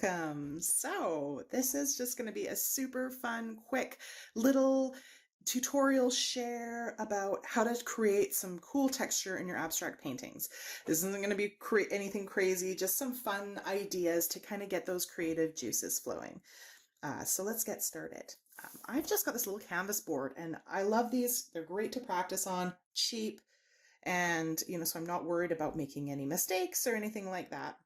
Welcome. So this is just going to be a super fun, quick little tutorial share about how to create some cool texture in your abstract paintings. This isn't going to be anything crazy, just some fun ideas to kind of get those creative juices flowing. So let's get started. I've just got this little canvas board and I love these. They're great to practice on, cheap, and so I'm not worried about making any mistakes or anything like that.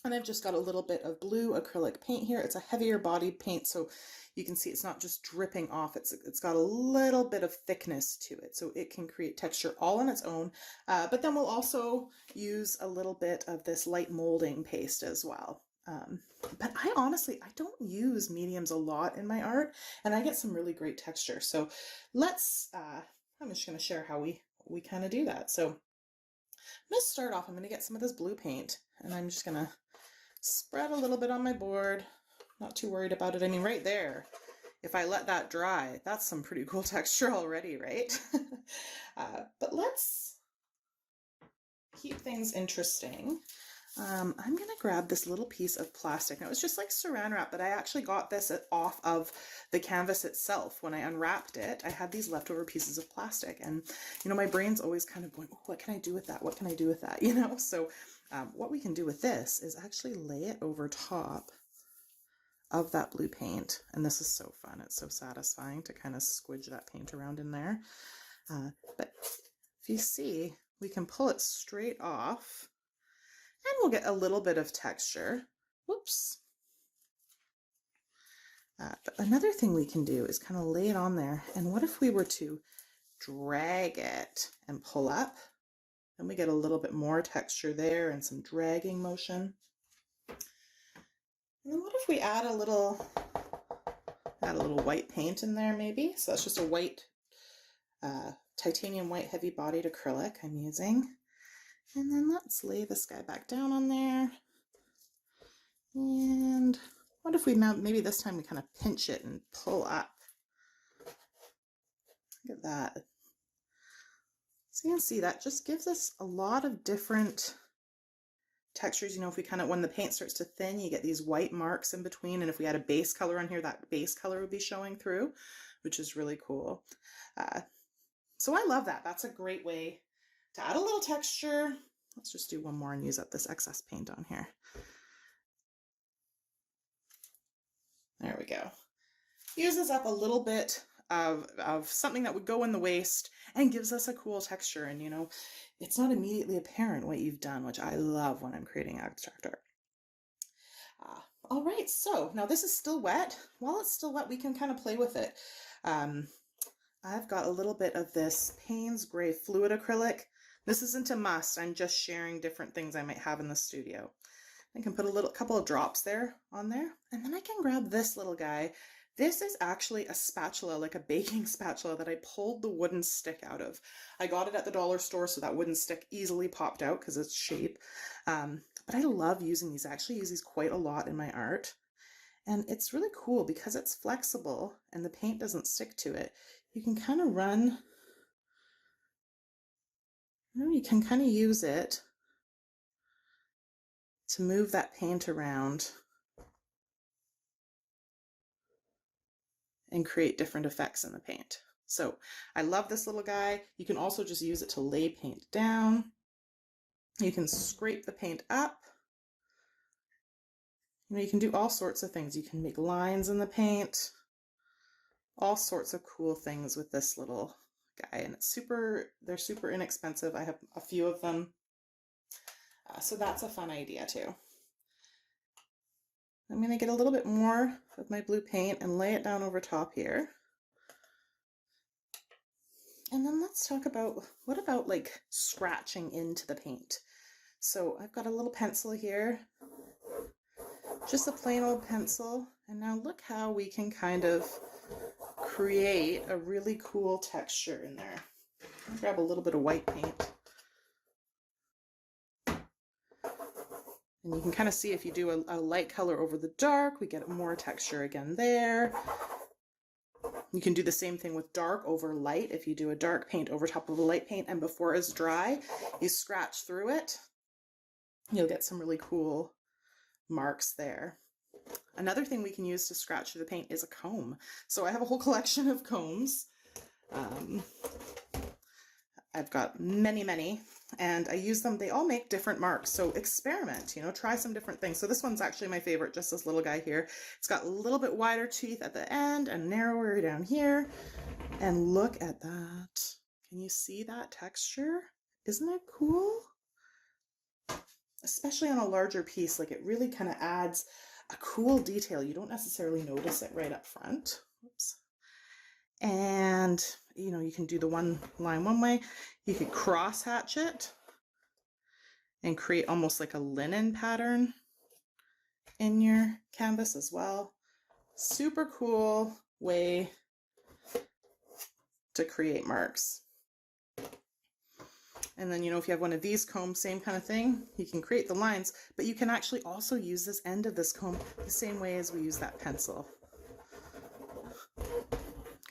And I've just got a little bit of blue acrylic paint here. It's a heavier bodied paint, so you can see it's not just dripping off. It's got a little bit of thickness to it, so it can create texture all on its own. But then we'll also use a little bit of this light molding paste as well. But I don't use mediums a lot in my art, and I get some really great texture. So I'm just going to share how we kind of do that. So I'm going to start off, I'm going to get some of this blue paint, and I'm just going to spread a little bit on my board. Not too worried about it. I mean, right there, if I let that dry, that's some pretty cool texture already, right? But let's keep things interesting. I'm going to grab this little piece of plastic. Now, it was just like saran wrap, but I actually got this off of the canvas itself. When I unwrapped it, I had these leftover pieces of plastic, and my brain's always kind of going, oh, what can I do with that? What can I do with that? So what we can do with this is actually lay it over top of that blue paint. And this is so fun. It's so satisfying to kind of squidge that paint around in there. But if you see, we can pull it straight off and we'll get a little bit of texture. Whoops. But another thing we can do is kind of lay it on there. And what if we were to drag it and pull up? Then we get a little bit more texture there and some dragging motion. And then what if we add a little white paint in there maybe? So that's just a white, titanium white heavy bodied acrylic I'm using. And then let's lay this guy back down on there. And what if we maybe this time we kind of pinch it and pull up? Look at that. So you can see that just gives us a lot of different textures. If we when the paint starts to thin, you get these white marks in between. And if we had a base color on here, that base color would be showing through, which is really cool. So I love that. That's a great way to add a little texture. Let's just do one more and use up this excess paint on here. There we go. Uses up a little bit of something that would go in the waste and gives us a cool texture. And it's not immediately apparent what you've done, which I love when I'm creating abstract art. All right, so now this is still wet. While it's still wet, we can kind of play with it. I've got a little bit of this Payne's Gray Fluid Acrylic. This isn't a must. I'm just sharing different things I might have in the studio. I can put a couple of drops on there, and then I can grab this little guy. This is actually a spatula, like a baking spatula that I pulled the wooden stick out of. I got it at the dollar store, so that wooden stick easily popped out because it's shape. But I love using these. I actually use these quite a lot in my art. And it's really cool because it's flexible and the paint doesn't stick to it. You can kind of run, you can kind of use it to move that paint around and create different effects in the paint. So I love this little guy. You can also just use it to lay paint down. You can scrape the paint up. You can do all sorts of things. You can make lines in the paint, all sorts of cool things with this little guy. And they're super inexpensive. I have a few of them. So that's a fun idea too. I'm going to get a little bit more of my blue paint and lay it down over top here. And then let's talk about, what about like scratching into the paint? So I've got a little pencil here, just a plain old pencil. And now look how we can kind of create a really cool texture in there. I'll grab a little bit of white paint. And you can kind of see if you do a light color over the dark, we get more texture again there. You can do the same thing with dark over light. If you do a dark paint over top of a light paint and before it's dry, you scratch through it, you'll get some really cool marks there. Another thing we can use to scratch through the paint is a comb. So I have a whole collection of combs. I've got many, and I use them. They all make different marks. So experiment, you know, try some different things. So this one's actually my favorite, just this little guy here. It's got a little bit wider teeth at the end and narrower down here. And look at that. Can you see that texture? Isn't it cool? Especially on a larger piece, like it really kind of adds a cool detail. You don't necessarily notice it right up front. Oops. And, you know, you can do the one line one way. You could cross hatch it and create almost like a linen pattern in your canvas as well. Super cool way to create marks. And then, you know, if you have one of these combs, same kind of thing, you can create the lines, but you can actually also use this end of this comb the same way as we use that pencil.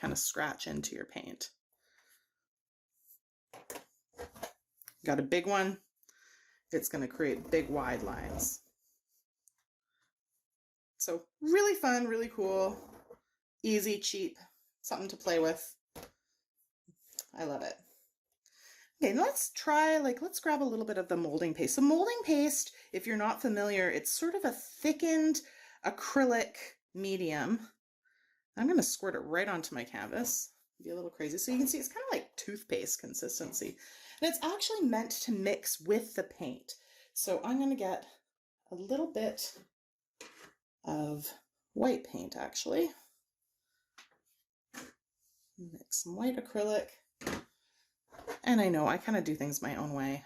Kind of scratch into your paint. Got a big one, it's going to create big wide lines. So really fun, really cool, easy, cheap, something to play with. I love it. Okay, let's try, let's grab a little bit of the molding paste. So molding paste, if you're not familiar, it's sort of a thickened acrylic medium. I'm going to squirt it right onto my canvas. Be a little crazy. So you can see it's kind of like toothpaste consistency. And it's actually meant to mix with the paint. So I'm going to get a little bit of white paint, actually. Mix some white acrylic. And I know I kind of do things my own way.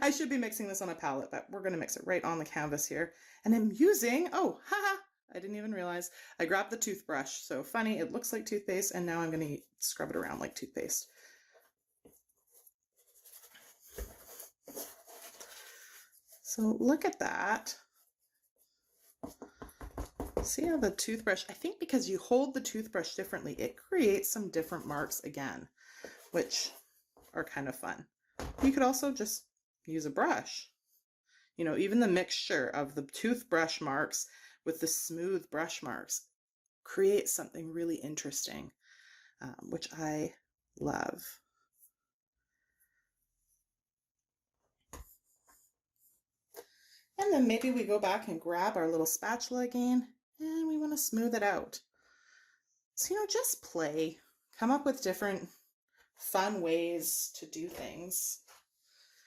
I should be mixing this on a palette, but we're going to mix it right on the canvas here. And I'm using, oh, haha, I didn't even realize. I grabbed the toothbrush. So funny, it looks like toothpaste, and now I'm going to scrub it around like toothpaste. So look at that. See how the toothbrush, I think because you hold the toothbrush differently, it creates some different marks again, which are kind of fun. You could also just use a brush. You know, even the mixture of the toothbrush marks with the smooth brush marks creates something really interesting, which I love. And then maybe we go back and grab our little spatula again, and we want to smooth it out. So, you know, just play. Come up with different fun ways to do things.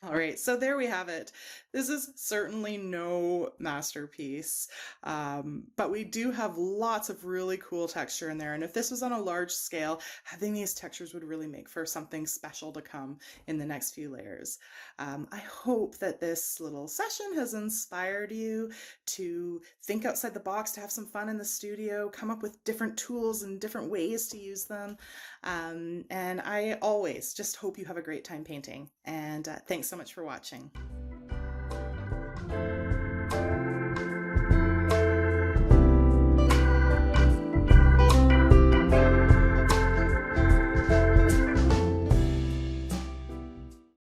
All right, so there we have it. This is certainly no masterpiece, but we do have lots of really cool texture in there. And if this was on a large scale, having these textures would really make for something special to come in the next few layers. I hope that this little session has inspired you to think outside the box, to have some fun in the studio, come up with different tools and different ways to use them. And I always just hope you have a great time painting. And thanks so much for watching.